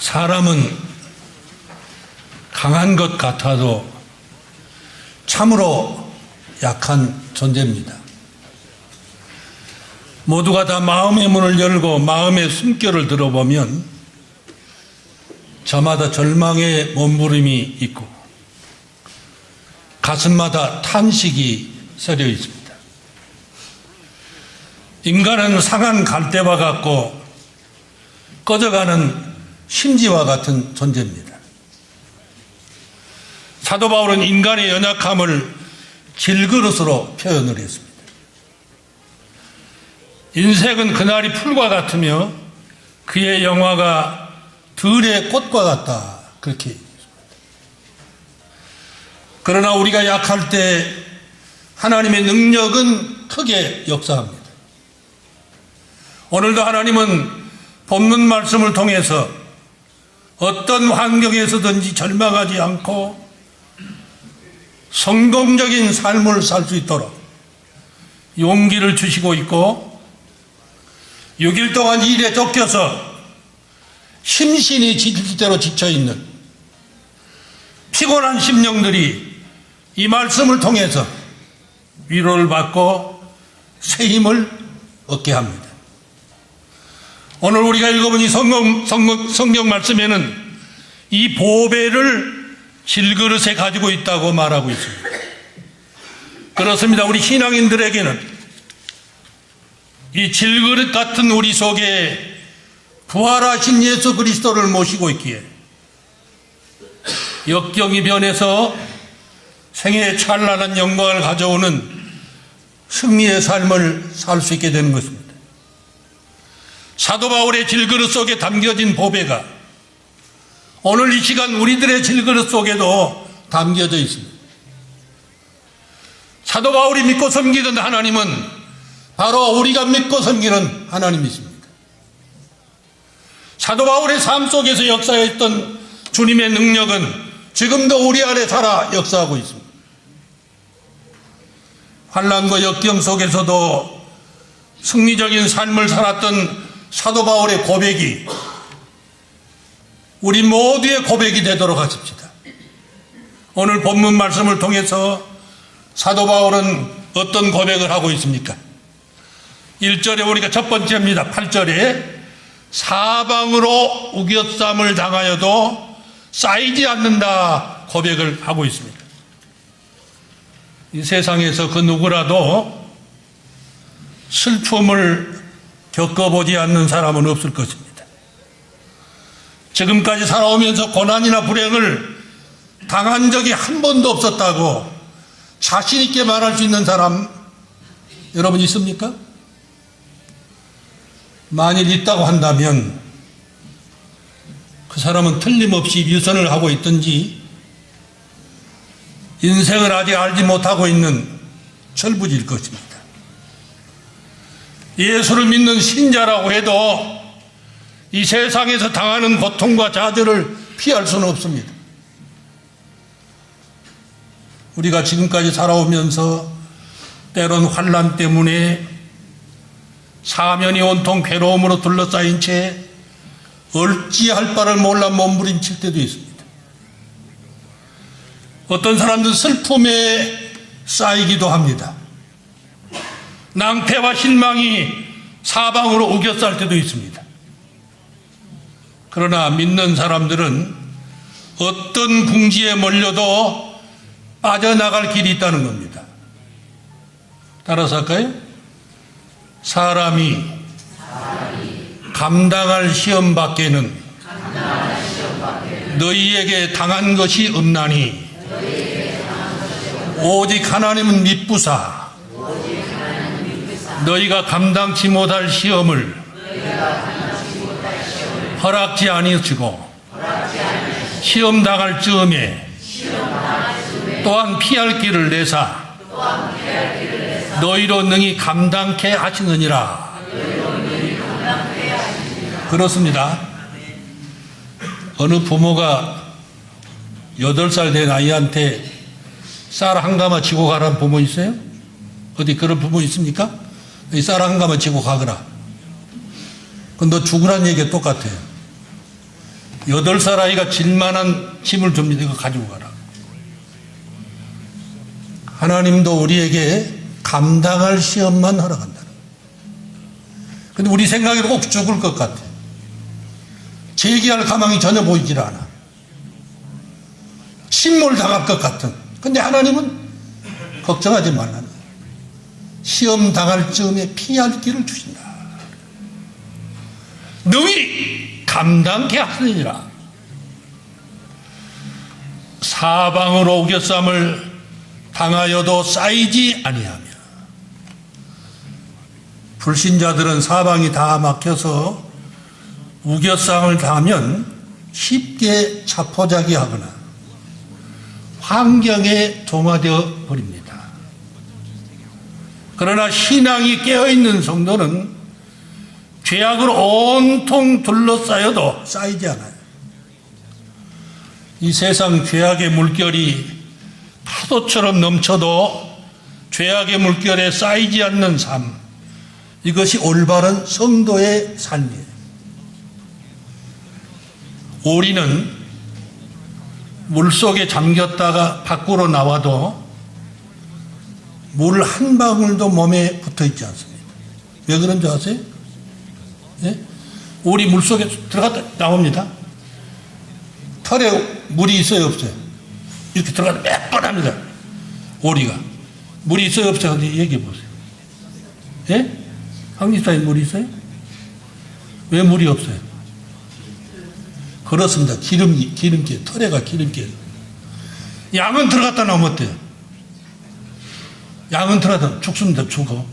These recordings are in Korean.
사람은 강한 것 같아도 참으로 약한 존재입니다. 모두가 다 마음의 문을 열고 마음의 숨결을 들어보면 저마다 절망의 몸부림이 있고 가슴마다 탄식이 서려 있습니다. 인간은 상한 갈대와 같고 꺼져가는 심지와 같은 존재입니다. 사도 바울은 인간의 연약함을 질그릇으로 표현을 했습니다. 인생은 그날이 풀과 같으며 그의 영화가 들의 꽃과 같다. 그렇게 얘기했습니다. 그러나 우리가 약할 때 하나님의 능력은 크게 역사합니다. 오늘도 하나님은 본문 말씀을 통해서 어떤 환경에서든지 절망하지 않고 성공적인 삶을 살 수 있도록 용기를 주시고 있고 6일 동안 일에 쫓겨서 심신이 지칠 대로 지쳐있는 피곤한 심령들이 이 말씀을 통해서 위로를 받고 새 힘을 얻게 합니다. 오늘 우리가 읽어본 이 성경 말씀에는 이 보배를 질그릇에 가지고 있다고 말하고 있습니다. 그렇습니다. 우리 신앙인들에게는 이 질그릇 같은 우리 속에 부활하신 예수 그리스도를 모시고 있기에 역경이 변해서 생애의 찬란한 영광을 가져오는 승리의 삶을 살 수 있게 되는 것입니다. 사도 바울의 질그릇 속에 담겨진 보배가 오늘 이 시간 우리들의 질그릇 속에도 담겨져 있습니다. 사도 바울이 믿고 섬기던 하나님은 바로 우리가 믿고 섬기는 하나님이십니다. 사도 바울의 삶 속에서 역사했던 주님의 능력은 지금도 우리 안에 살아 역사하고 있습니다. 환난과 역경 속에서도 승리적인 삶을 살았던 사도 바울의 고백이 우리 모두의 고백이 되도록 하십시다. 오늘 본문 말씀을 통해서 사도 바울은 어떤 고백을 하고 있습니까? 1절에 우리가 첫 번째입니다. 8절에 사방으로 우겨쌈을 당하여도 쌓이지 않는다 고백을 하고 있습니다. 이 세상에서 그 누구라도 슬픔을 겪어보지 않는 사람은 없을 것입니다. 지금까지 살아오면서 고난이나 불행을 당한 적이 한 번도 없었다고 자신 있게 말할 수 있는 사람 여러분 있습니까? 만일 있다고 한다면 그 사람은 틀림없이 유선을 하고 있든지 인생을 아직 알지 못하고 있는 철부지일 것입니다. 예수를 믿는 신자라고 해도 이 세상에서 당하는 고통과 좌절을 피할 수는 없습니다. 우리가 지금까지 살아오면서 때론 환난 때문에 사면이 온통 괴로움으로 둘러싸인 채 어찌할 바를 몰라 몸부림칠 때도 있습니다. 어떤 사람들은 슬픔에 쌓이기도 합니다. 낭패와 실망이 사방으로 우겨쌀 때도 있습니다. 그러나 믿는 사람들은 어떤 궁지에 몰려도 빠져나갈 길이 있다는 겁니다. 따라서 할까요? 사람이 감당할 시험 밖에는 너희에게 당한 것이 없나니 오직 하나님은 미쁘사 너희가 감당치 못할 시험을 허락지 아니하시고 시험 당할 즈음에 또한 피할 길을 내사 너희로 능히 감당케 하시느니라. 그렇습니다. 어느 부모가 8살 된 아이한테 쌀 한 가마 지고 가라는 부모 있어요? 어디 그런 부모 있습니까? 쌀 한 가마 지고 가거라. 그건 너 죽으란 얘기가 똑같아요. 8살 아이가 질만한 짐을 줍니다. 이거 가지고 가라. 하나님도 우리에게 감당할 시험만 허락한다는 거예요. 근데 우리 생각에도 꼭 죽을 것 같아. 재기할 가망이 전혀 보이질 않아. 침몰 당할 것 같은. 근데 하나님은 걱정하지 말라는 거예요. 시험 당할 즈음에 피할 길을 주신다. 능히 감당케 하시니라. 사방으로 우겨쌈을 당하여도 쌓이지 아니하며. 불신자들은 사방이 다 막혀서 우겨쌈을 당하면 쉽게 자포자기하거나 환경에 동화되어 버립니다. 그러나 신앙이 깨어있는 성도는 죄악으로 온통 둘러싸여도 쌓이지 않아요. 이 세상 죄악의 물결이 파도처럼 넘쳐도 죄악의 물결에 쌓이지 않는 삶, 이것이 올바른 성도의 삶이에요. 오리는 물속에 잠겼다가 밖으로 나와도 물 한 방울도 몸에 붙어 있지 않습니다. 왜 그런 줄 아세요? 예? 오리 물속에 들어갔다 나옵니다. 털에 물이 있어요, 없어요? 이렇게 들어가다 몇 번 합니다. 오리가. 물이 있어요, 없어요? 얘기해 보세요. 예? 황리사에 물이 있어요? 왜 물이 없어요? 그렇습니다. 기름기, 털에가 기름기. 양은 들어갔다 나오면 어때요? 양은 들어가다 죽습니다. 죽어.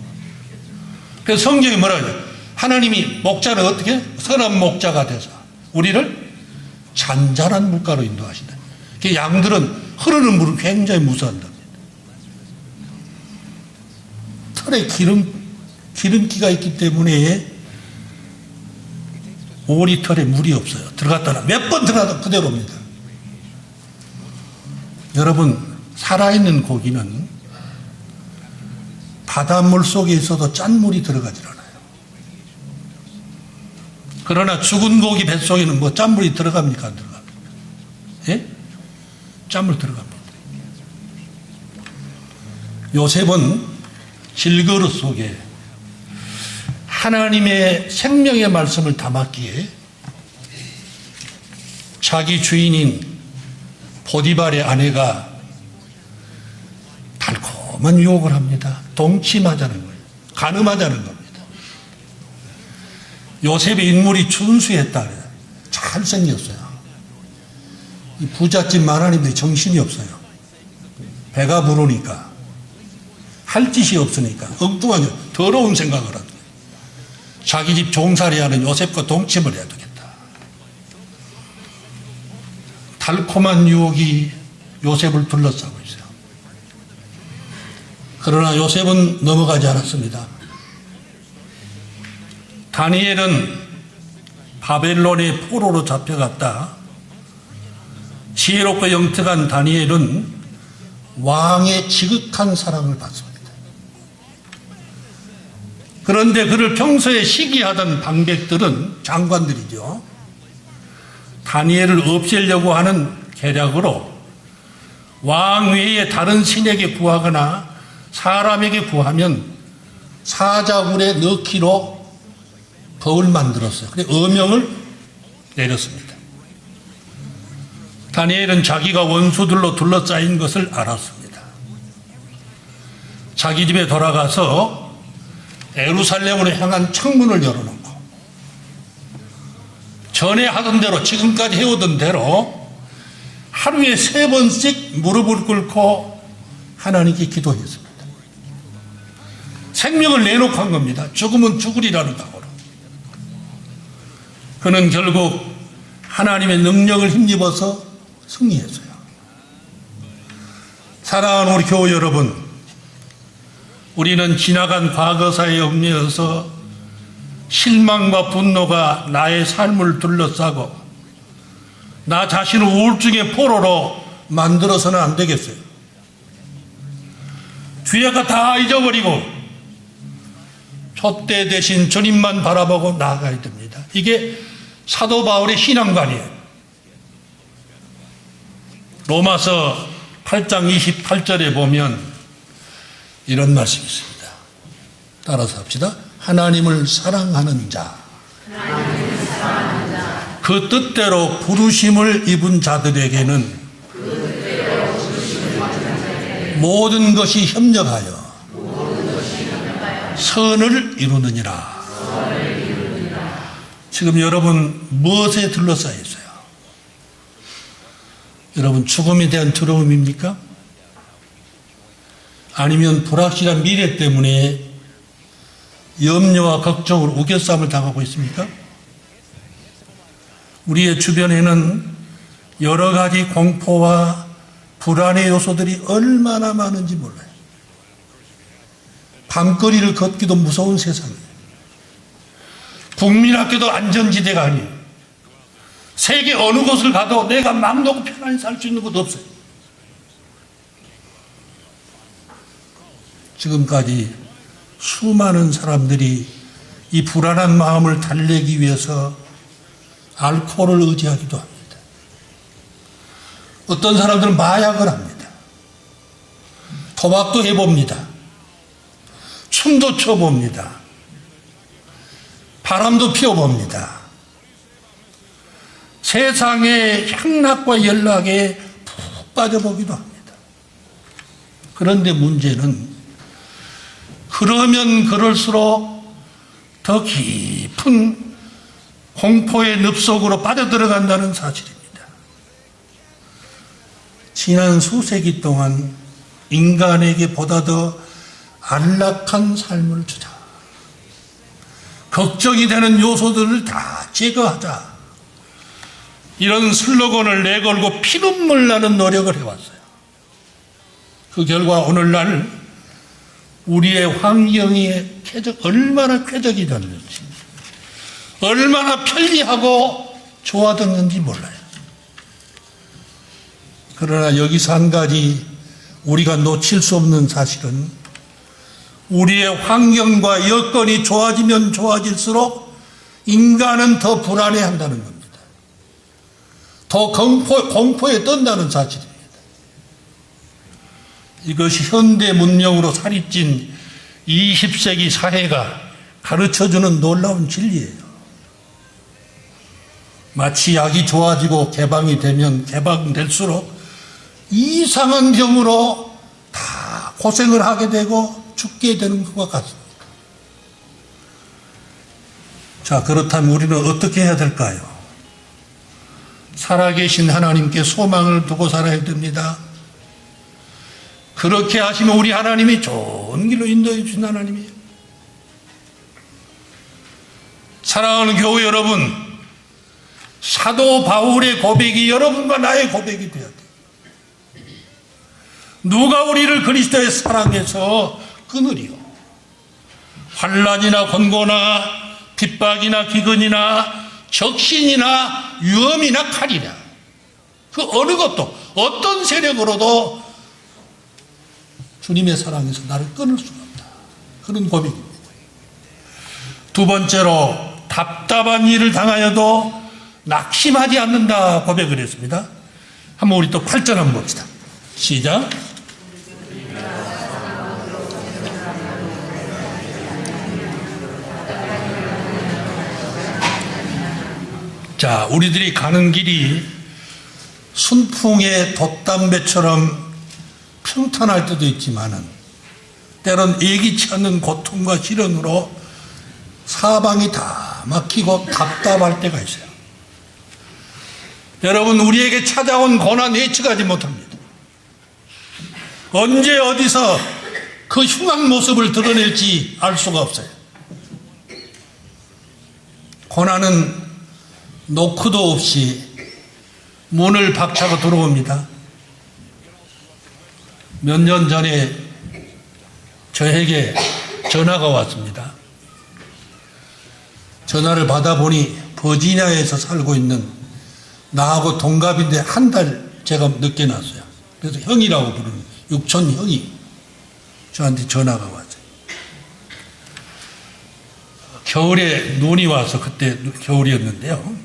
그래서 성경이 뭐라 그래요? 하나님이 목자를 어떻게? 선한 목자가 돼서 우리를 잔잔한 물가로 인도하신다. 양들은 흐르는 물을 굉장히 무서워한답니다. 털에 기름기가 있기 때문에 오리털에 물이 없어요. 들어갔다가 몇 번 들어가다 그대로 옵니다. 여러분, 살아있는 고기는 바닷물 속에 있어도 짠물이 들어가질 않아요. 그러나 죽은 고기 뱃속에는 뭐 짠물이 들어갑니까? 안 들어갑니까? 예? 짠물 들어갑니다. 요셉은 질그릇 속에 하나님의 생명의 말씀을 담았기에 자기 주인인 보디발의 아내가 달콤한 유혹을 합니다. 동침하자는 거예요. 간음하자는 겁니다. 요셉의 인물이 준수했다 그래요. 잘생겼어요. 이 부잣집 마나님들이 정신이 없어요. 배가 부르니까, 할 짓이 없으니까 엉뚱한 더러운 생각을 하는 거예요. 자기 집 종살이하는 요셉과 동침을 해야 되겠다. 달콤한 유혹이 요셉을 둘러싸고 있어요. 그러나 요셉은 넘어가지 않았습니다. 다니엘은 바벨론의 포로로 잡혀갔다. 지혜롭고 영특한 다니엘은 왕의 지극한 사랑을 받습니다. 그런데 그를 평소에 시기하던 방백들은, 장관들이죠, 다니엘을 없애려고 하는 계략으로 왕 외에 다른 신에게 구하거나 사람에게 구하면 사자굴에 넣기로 법을 만들었어요. 그래서 어명을 내렸습니다. 다니엘은 자기가 원수들로 둘러싸인 것을 알았습니다. 자기 집에 돌아가서 예루살렘으로 향한 창문을 열어놓고 전에 하던 대로, 지금까지 해오던 대로 하루에 3번씩 무릎을 꿇고 하나님께 기도했습니다. 생명을 내놓고 한 겁니다. 죽으면 죽으리라는 각오로. 그는 결국 하나님의 능력을 힘입어서 승리했어요. 사랑하는 우리 교우 여러분, 우리는 지나간 과거사에 얽매여서 실망과 분노가 나의 삶을 둘러싸고 나 자신을 우울증의 포로로 만들어서는 안 되겠어요. 뒤에가 다 잊어버리고 촛대 대신 주님만 바라보고 나아가야 됩니다. 이게 사도 바울의 신앙관이에요. 로마서 8장 28절에 보면 이런 말씀이 있습니다. 따라서 합시다. 하나님을 사랑하는 자, 그 뜻대로 부르심을 입은 자들에게는 모든 것이 협력하여 선을 이루느니라. 지금 여러분 무엇에 둘러싸여 있어요? 여러분 죽음에 대한 두려움입니까? 아니면 불확실한 미래 때문에 염려와 걱정으로 우겨싸움을 당하고 있습니까? 우리의 주변에는 여러 가지 공포와 불안의 요소들이 얼마나 많은지 몰라요. 밤거리를 걷기도 무서운 세상이에요. 국민학교도 안전지대가 아니에요. 세계 어느 곳을 가도 내가 맘 놓고 편안히 살 수 있는 곳도 없어요. 지금까지 수많은 사람들이 이 불안한 마음을 달래기 위해서 알코올을 의지하기도 합니다. 어떤 사람들은 마약을 합니다. 도박도 해봅니다. 춤도 춰봅니다. 바람도 피워봅니다. 세상의 향락과 연락에 푹 빠져보기도 합니다. 그런데 문제는 그러면 그럴수록 더 깊은 공포의 늪속으로 빠져들어간다는 사실입니다. 지난 수세기 동안 인간에게 보다 더 안락한 삶을 주자. 걱정이 되는 요소들을 다 제거하자. 이런 슬로건을 내걸고 피눈물 나는 노력을 해왔어요. 그 결과 오늘날 우리의 환경이 얼마나 쾌적이 됐는지, 얼마나 편리하고 좋아졌는지 몰라요. 그러나 여기서 한 가지 우리가 놓칠 수 없는 사실은 우리의 환경과 여건이 좋아지면 좋아질수록 인간은 더 불안해한다는 겁니다. 더 공포에 떤다는 사실입니다. 이것이 현대 문명으로 살이 찐 20세기 사회가 가르쳐주는 놀라운 진리예요. 마치 약이 좋아지고 개방이 되면 개방될수록 이상한 병으로 다 고생을 하게 되고 죽게 되는 것과 같습니다. 자, 그렇다면 우리는 어떻게 해야 될까요? 살아계신 하나님께 소망을 두고 살아야 됩니다. 그렇게 하시면 우리 하나님이 좋은 길로 인도해 주신 하나님이에요. 사랑하는 교회 여러분, 사도 바울의 고백이 여러분과 나의 고백이 되어야 돼요. 누가 우리를 그리스도의 사랑해서 끊으리요? 환난이나 권고나 핍박이나 기근이나 적신이나 위험이나 칼이나 그 어느 것도 어떤 세력으로도 주님의 사랑에서 나를 끊을 수가 없다. 그런 고백입니다. 두 번째로 답답한 일을 당하여도 낙심하지 않는다 고백을 했습니다. 한번 우리 또 8절 한번 봅시다. 시작. 자, 우리들이 가는 길이 순풍의 돛담배처럼 평탄할 때도 있지만은 때론 예기치 않는 고통과 시련으로 사방이 다 막히고 답답할 때가 있어요. 여러분, 우리에게 찾아온 고난 예측하지 못합니다. 언제 어디서 그 흉한 모습을 드러낼지 알 수가 없어요. 고난은 노크도 없이 문을 박차고 들어옵니다. 몇 년 전에 저에게 전화가 왔습니다. 전화를 받아보니 버지니아에서 살고 있는 나하고 동갑인데 한 달 제가 늦게 났어요. 그래서 형이라고 부르는 육촌 형이 저한테 전화가 왔어요. 겨울에 눈이 와서 그때 겨울이었는데요.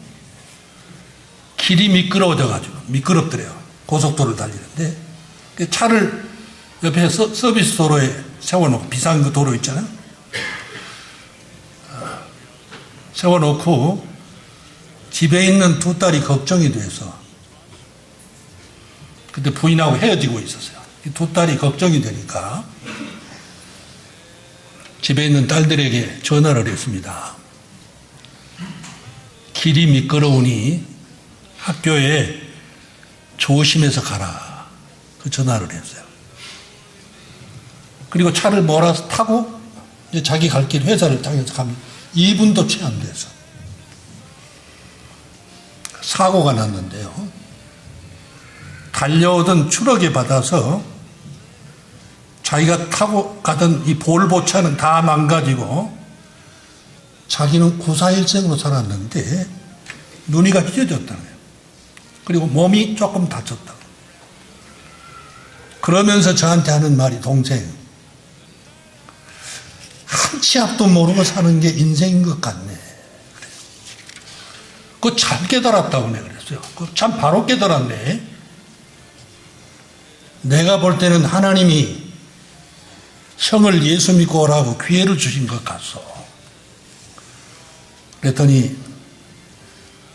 길이 미끄러워져가지고 미끄럽더래요. 고속도로를 달리는데 그 차를 옆에 서비스 도로에 세워놓고 비싼 그 도로 있잖아요. 세워놓고 집에 있는 두 딸이 걱정이 돼서 그때 부인하고 헤어지고 있었어요. 이 두 딸이 걱정이 되니까 집에 있는 딸들에게 전화를 했습니다. 길이 미끄러우니 학교에 조심해서 가라. 그 전화를 했어요. 그리고 차를 몰아서 타고 이제 자기 갈 길 회사를 향해서 가면 2분도 채 안 돼서 사고가 났는데요. 달려오던 트럭에 받아서 자기가 타고 가던 이 볼보차는 다 망가지고 자기는 구사일생으로 살았는데 눈이가 찢어졌다는 거예요. 그리고 몸이 조금 다쳤다. 그러면서 저한테 하는 말이, 동생, 한 치 앞도 모르고 사는 게 인생인 것 같네. 그거 잘 깨달았다고 내가 그랬어요. 그거 참 바로 깨달았네. 내가 볼 때는 하나님이 형을 예수 믿고 오라고 기회를 주신 것 같소. 그랬더니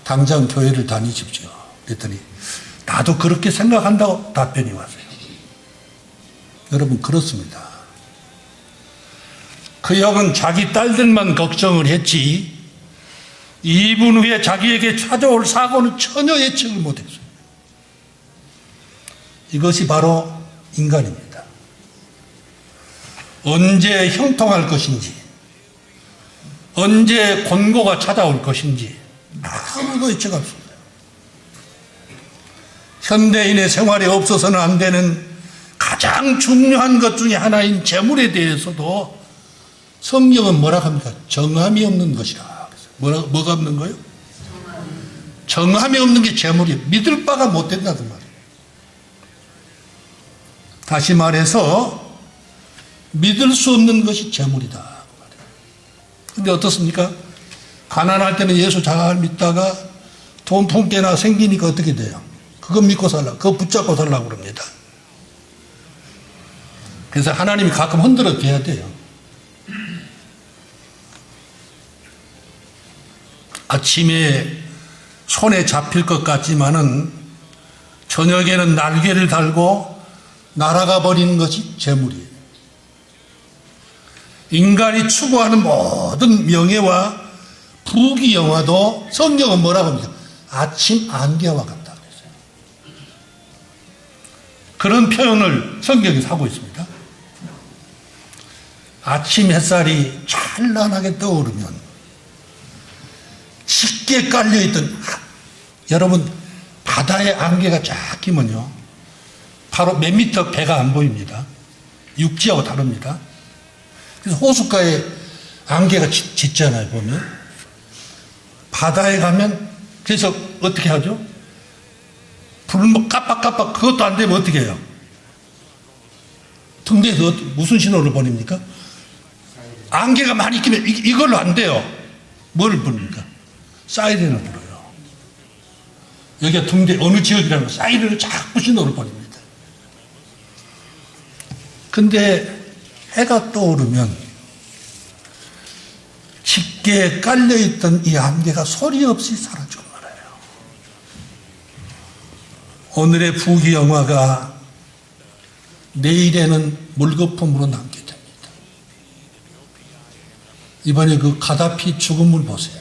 당장 교회를 다니십시오. 그랬더니 나도 그렇게 생각한다고 답변이 왔어요. 여러분, 그렇습니다. 그 형은 자기 딸들만 걱정을 했지 2분 후에 자기에게 찾아올 사고는 전혀 예측을 못했어요. 이것이 바로 인간입니다. 언제 형통할 것인지, 언제 권고가 찾아올 것인지 아무도 예측할 수 없어요. 현대인의 생활에 없어서는 안 되는 가장 중요한 것 중에 하나인 재물에 대해서도 성경은 뭐라 합니까? 정함이 없는 것이라. 뭐가 없는 거예요? 정함이 없는 게 재물이에요. 믿을 바가 못 된다는 말이에요. 다시 말해서 믿을 수 없는 것이 재물이다. 근데 어떻습니까? 가난할 때는 예수 잘 믿다가 돈 풍께나 생기니까 어떻게 돼요? 그거 믿고 살라, 그거 붙잡고 살라고 그럽니다. 그래서 하나님이 가끔 흔들어 줘야 돼요. 아침에 손에 잡힐 것 같지만은 저녁에는 날개를 달고 날아가 버리는 것이 재물이에요. 인간이 추구하는 모든 명예와 부귀영화도 성경은 뭐라고 합니까? 아침 안개와 같다 그랬어요. 그런 표현을 성경에서 하고 있습니다. 아침 햇살이 찬란하게 떠오르면 짙게 깔려있던, 여러분, 바다에 안개가 쫙 끼면요 바로 몇 미터 배가 안 보입니다. 육지하고 다릅니다. 그래서 호숫가에 안개가 짙잖아요, 보면. 바다에 가면, 그래서 어떻게 하죠? 불 깜빡깜빡, 그것도 안 되면 어떻게 해요? 등대에서 무슨 신호를 보냅니까? 안개가 많이 끼면 이걸로 안 돼요. 뭘 부릅니까? 사이렌을 불어요. 여기가 등대 어느 지역이라는 거, 사이렌을 자꾸 신호를 보냅니다. 근데 해가 떠오르면 짙게 깔려있던 이 안개가 소리 없이 사라지고 말아요. 오늘의 부귀영화가 내일에는 물거품으로 남게 됩니다. 이번에 그 가다피 죽음을 보세요.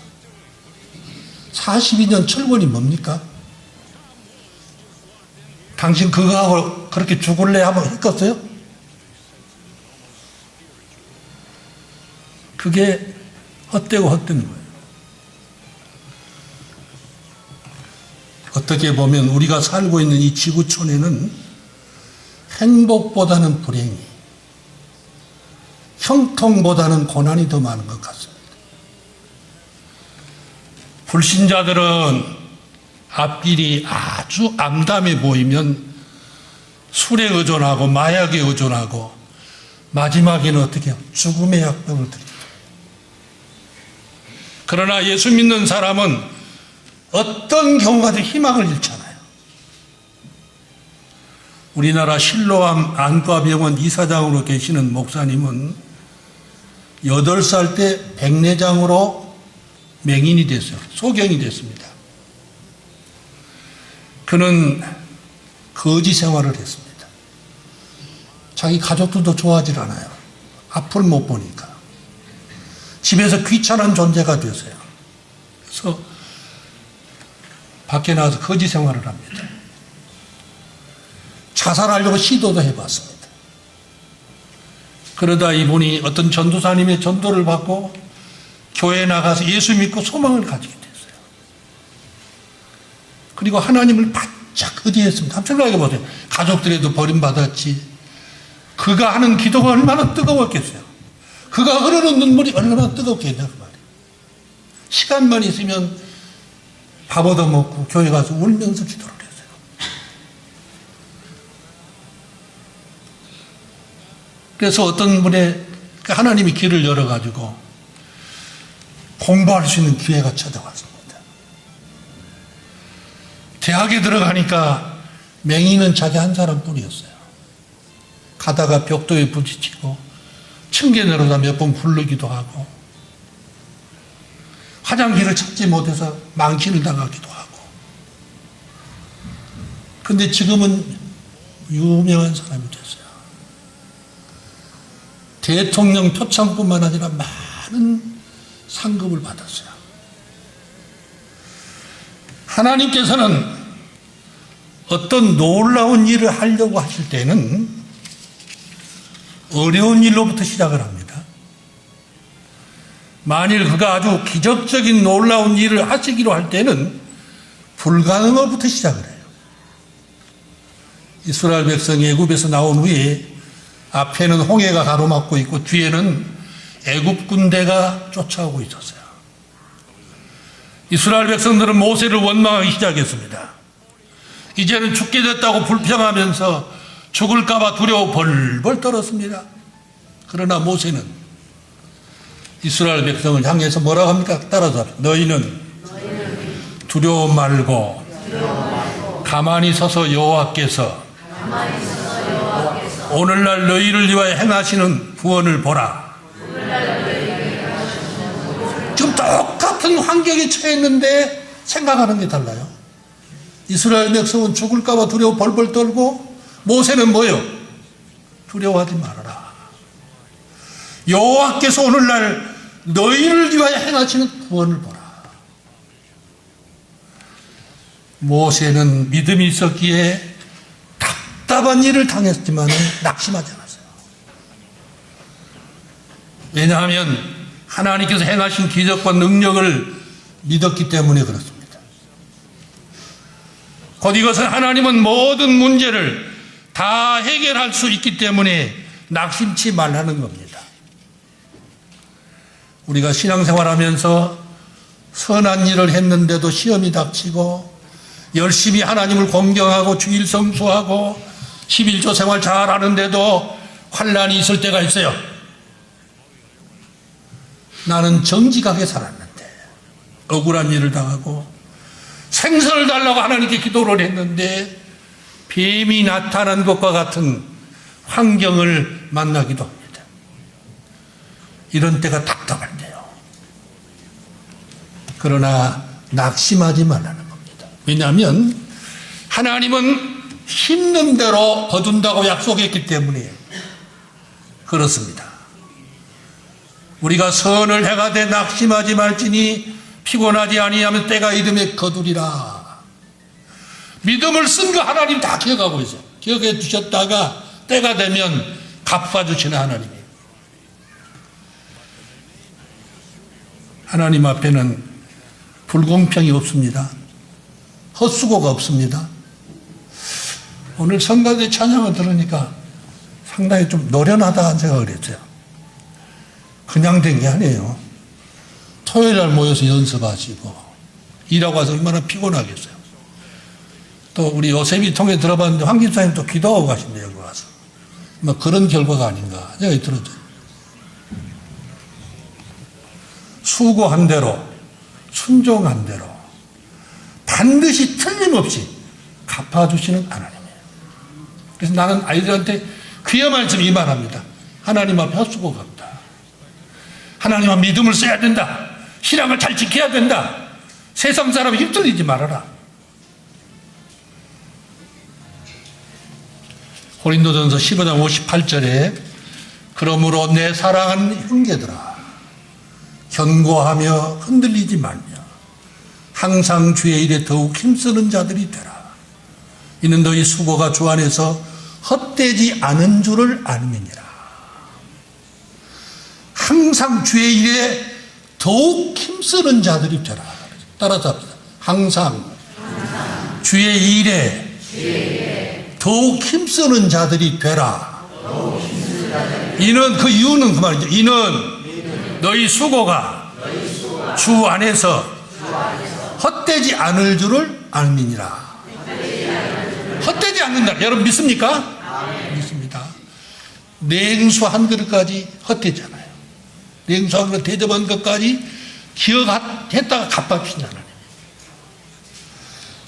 42년 철권이 뭡니까? 당신 그거하고 그렇게 죽을래 하면 했겠어요? 그게 헛되고 헛된 거예요. 어떻게 보면 우리가 살고 있는 이 지구촌에는 행복보다는 불행이, 형통보다는 고난이 더 많은 것 같습니다. 불신자들은 앞길이 아주 암담해 보이면 술에 의존하고 마약에 의존하고 마지막에는 어떻게 해요? 죽음의 약병을 드립니다. 그러나 예수 믿는 사람은 어떤 경우가도 희망을 잃잖아요. 우리나라 실로암 안과병원 이사장으로 계시는 목사님은 8살 때 백내장으로 맹인이 됐어요. 소경이 됐습니다. 그는 거지 생활을 했습니다. 자기 가족들도 좋아하질 않아요. 앞을 못 보니까. 집에서 귀찮은 존재가 되었어요. 그래서 밖에 나가서 거지 생활을 합니다. 자살하려고 시도도 해봤습니다. 그러다 이분이 어떤 전도사님의 전도를 받고 교회에 나가서 예수 믿고 소망을 가지게 됐어요. 그리고 하나님을 바짝 의지했습니다. 한번 생각해 보세요. 가족들에도 버림받았지. 그가 하는 기도가 얼마나 뜨거웠겠어요. 그가 흐르는 눈물이 얼마나 뜨겁겠냐 그 말이에요. 시간만 있으면 밥 얻어먹고 교회 가서 울면서 기도를 했어요. 그래서 어떤 분의 하나님이 길을 열어가지고 공부할 수 있는 기회가 찾아왔습니다. 대학에 들어가니까 맹인은 자기 한 사람뿐이었어요. 가다가 벽돌에 부딪히고 층계 내려다 몇 번 굴르기도 하고 화장실을 찾지 못해서 망신을 당하기도 하고. 근데 지금은 유명한 사람이 됐어요. 대통령 표창뿐만 아니라 많은 상급을 받았어요. 하나님께서는 어떤 놀라운 일을 하려고 하실 때는 어려운 일로부터 시작을 합니다. 만일 그가 아주 기적적인 놀라운 일을 하시기로 할 때는 불가능으로부터 시작을 해요. 이스라엘 백성이 애굽에서 나온 후에 앞에는 홍해가 가로막고 있고 뒤에는 애굽 군대가 쫓아오고 있었어요. 이스라엘 백성들은 모세를 원망하기 시작했습니다. 이제는 죽게 됐다고 불평하면서 죽을까 봐 두려워 벌벌 떨었습니다. 그러나 모세는 이스라엘 백성을 향해서 뭐라고 합니까? 따라서 너희는 두려워 말고 가만히 서서 여호와께서 오늘날 너희를 위하여 행하시는 구원을 보라. 지금 똑같은 환경에 처해 있는데 생각하는 게 달라요. 이스라엘 백성은 죽을까 봐 두려워 벌벌 떨고 모세는 뭐예요? 두려워하지 말아라. 여호와께서 오늘날 너희를 위하여 행하시는 구원을 보라. 모세는 믿음이 있었기에 답답한 일을 당했지만 낙심하지 않았어요. 왜냐하면 하나님께서 행하신 기적과 능력을 믿었기 때문에 그렇습니다. 곧 이것은 하나님은 모든 문제를 다 해결할 수 있기 때문에 낙심치 말라는 겁니다. 우리가 신앙생활하면서 선한 일을 했는데도 시험이 닥치고 열심히 하나님을 공경하고 주일 성수하고 11조 생활 잘하는데도 환난이 있을 때가 있어요. 나는 정직하게 살았는데 억울한 일을 당하고 생선을 달라고 하나님께 기도를 했는데 뱀이 나타난 것과 같은 환경을 만나기도 합니다. 이런 때가 답답할 때요. 그러나 낙심하지 말라는 겁니다. 왜냐하면 하나님은 심는 대로 거둔다고 약속했기 때문에 그렇습니다. 우리가 선을 행하되 낙심하지 말지니 피곤하지 아니하면 때가 이름에 거두리라. 믿음을 쓴 거 하나님 다 기억하고 있어요. 기억해 주셨다가 때가 되면 갚아주시는 하나님이에요. 하나님 앞에는 불공평이 없습니다. 헛수고가 없습니다. 오늘 성가대 찬양을 들으니까 상당히 좀 노련하다는 생각을 했어요. 그냥 된 게 아니에요. 토요일 날 모여서 연습하시고 일하고 와서 얼마나 피곤하겠어요. 또 우리 요셉이 통해 들어봤는데 황 집사님 또 기도하고 가신대요. 여기 와서. 뭐 그런 결과가 아닌가 생각이 들었죠. 수고한 대로 순종한 대로 반드시 틀림없이 갚아주시는 하나님이에요. 그래서 나는 아이들한테 귀한 말씀 이 말합니다. 하나님 앞에 헛수고가 없다. 하나님 앞에 믿음을 써야 된다. 신앙을 잘 지켜야 된다. 세상 사람에 휩쓸리지 말아라. 고린도전서 15장 58절에 그러므로 내 사랑하는 형제들아 견고하며 흔들리지 말며 항상 주의 일에 더욱 힘쓰는 자들이 되라. 이는 너희 수고가 주 안에서 헛되지 않은 줄을 알미니라. 항상 주의 일에 더욱 힘쓰는 자들이 되라. 따라서 합니다. 항상 주의 일에 더욱 힘쓰는 자들이 되라. 이는 그 이유는 그 말이죠. 이는 너희 수고가 주 안에서 헛되지 않을 줄을 알미니라. 헛되지 않는다. 여러분 믿습니까? 믿습니다. 냉수 한 그릇까지 헛되지 않아요. 냉수 한 그릇 대접한 것까지 기억했다가 갚아주신다는 거예요.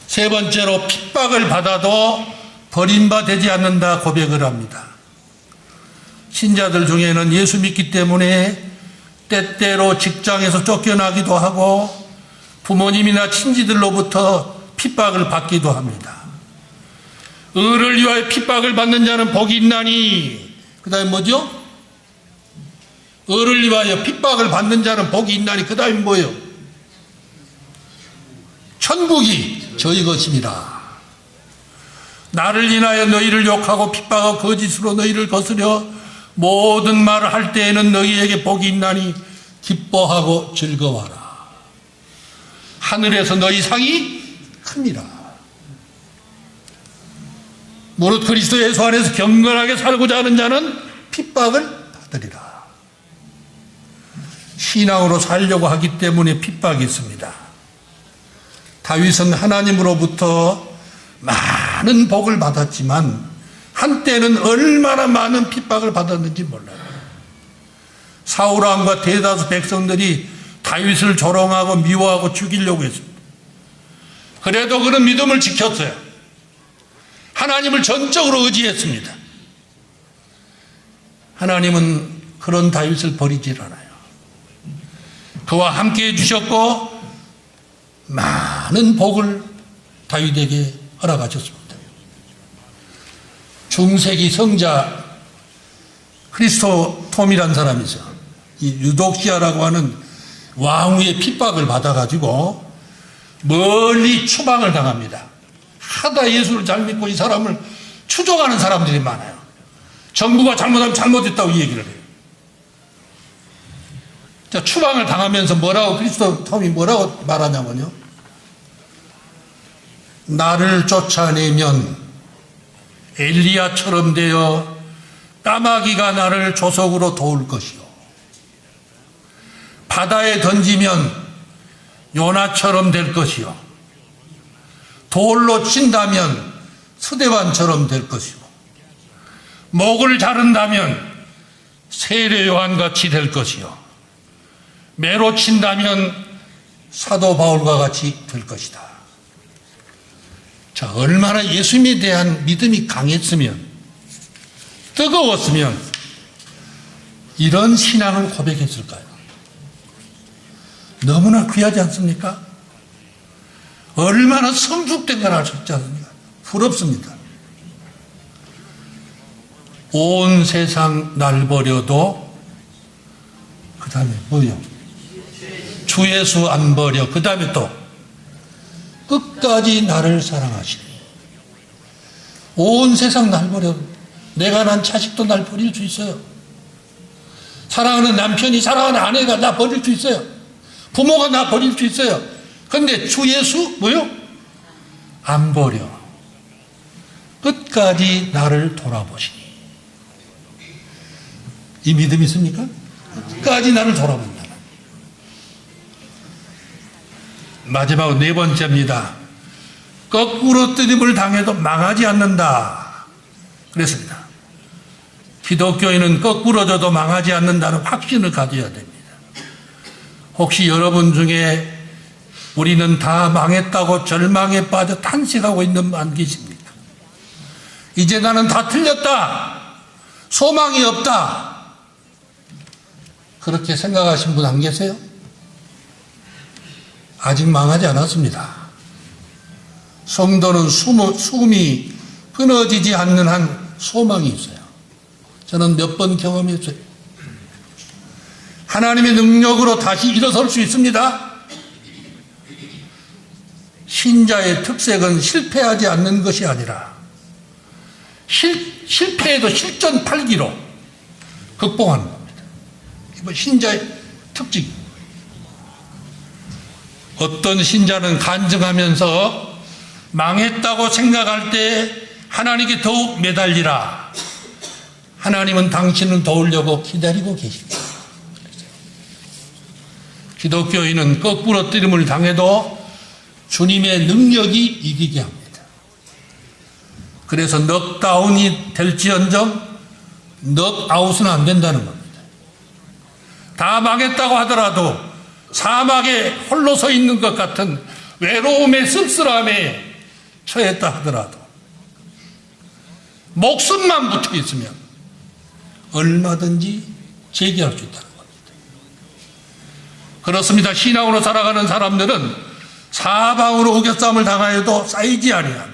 세 번째로 핍박을 받아도 버림받지 않는다 고백을 합니다. 신자들 중에는 예수 믿기 때문에 때때로 직장에서 쫓겨나기도 하고 부모님이나 친지들로부터 핍박을 받기도 합니다. 의를 위하여 핍박을 받는 자는 복이 있나니, 그 다음에 뭐죠? 의를 위하여 핍박을 받는 자는 복이 있나니, 그 다음에 뭐예요? 천국이 저희 것입니다. 나를 인하여 너희를 욕하고 핍박하고 거짓으로 너희를 거스려 모든 말을 할 때에는 너희에게 복이 있나니 기뻐하고 즐거워하라. 하늘에서 너희 상이 큽니다. 무릇 그리스도 예수 안에서 경건하게 살고자 하는 자는 핍박을 받으리라. 신앙으로 살려고 하기 때문에 핍박이 있습니다. 다윗은 하나님으로부터 많은 복을 받았지만 한때는 얼마나 많은 핍박을 받았는지 몰라요. 사울왕과 대다수 백성들이 다윗을 조롱하고 미워하고 죽이려고 했습니다. 그래도 그는 믿음을 지켰어요. 하나님을 전적으로 의지했습니다. 하나님은 그런 다윗을 버리질 않아요. 그와 함께 해주셨고 많은 복을 다윗에게 허락하셨습니다. 중세기 성자 크리스토톰이라는 사람이 있어요. 이 유독시아라고 하는 왕후의 핍박을 받아가지고 멀리 추방을 당합니다. 하다 예수를 잘 믿고 이 사람을 추종하는 사람들이 많아요. 정부가 잘못하면 잘못했다고 이 얘기를 해요. 자, 추방을 당하면서 크리스토톰이 뭐라고 말하냐면요. 나를 쫓아내면 엘리야처럼 되어 까마귀가 나를 조석으로 도울 것이요. 바다에 던지면 요나처럼 될 것이요. 돌로 친다면 스데반처럼 될 것이요. 목을 자른다면 세례 요한같이 될 것이요. 매로 친다면 사도 바울과 같이 될 것이다. 자, 얼마나 예수님에 대한 믿음이 강했으면, 뜨거웠으면 이런 신앙을 고백했을까요? 너무나 귀하지 않습니까? 얼마나 성숙된 걸 하셨지 않습니까? 부럽습니다. 온 세상 날 버려도, 그 다음에 뭐요? 주 예수 안 버려. 그 다음에 또 끝까지 나를 사랑하시니. 온 세상 날 버려. 내가 난 자식도 날 버릴 수 있어요. 사랑하는 남편이, 사랑하는 아내가 나 버릴 수 있어요. 부모가 나 버릴 수 있어요. 그런데 주 예수 뭐요? 안 버려. 끝까지 나를 돌아보시니. 이 믿음 있습니까? 끝까지 나를 돌아본다. 마지막 네 번째입니다. 거꾸로 뜨림을 당해도 망하지 않는다. 그랬습니다. 기독교인은 거꾸로져도 망하지 않는다는 확신을 가져야 됩니다. 혹시 여러분 중에 우리는 다 망했다고 절망에 빠져 탄식하고 있는 분 안 계십니까? 이제 나는 다 틀렸다. 소망이 없다. 그렇게 생각하신 분 안 계세요? 아직 망하지 않았습니다. 성도는 숨이 끊어지지 않는 한 소망이 있어요. 저는 몇 번 경험했어요. 하나님의 능력으로 다시 일어설 수 있습니다. 신자의 특색은 실패하지 않는 것이 아니라 실패해도 실전 8기로 극복하는 겁니다. 이거 신자의 특징. 어떤 신자는 간증하면서 망했다고 생각할 때 하나님께 더욱 매달리라. 하나님은 당신을 도우려고 기다리고 계십니다. 기독교인은 거꾸로뜨림을 당해도 주님의 능력이 이기게 합니다. 그래서 넉다운이 될지언정 넉아웃은 안 된다는 겁니다. 다 망했다고 하더라도 사막에 홀로 서 있는 것 같은 외로움의 쓸쓸함에 처했다 하더라도 목숨만 붙어 있으면 얼마든지 재기할 수 있다는 겁니다. 그렇습니다. 신앙으로 살아가는 사람들은 사방으로 우겨싸움을 당하여도 쌓이지 아니하며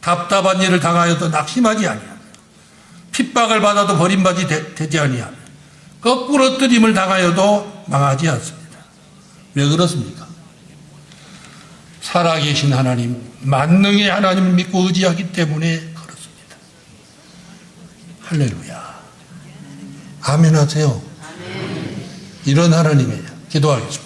답답한 일을 당하여도 낙심하지 아니하며 핍박을 받아도 버림받지 되지 아니하며 거꾸로 뜨림을 당하여도 망하지 않습니다. 왜 그렇습니까? 살아계신 하나님, 만능의 하나님을 믿고 의지하기 때문에 그렇습니다. 할렐루야. 아멘 하세요. 이런 하나님이에요. 기도하겠습니다.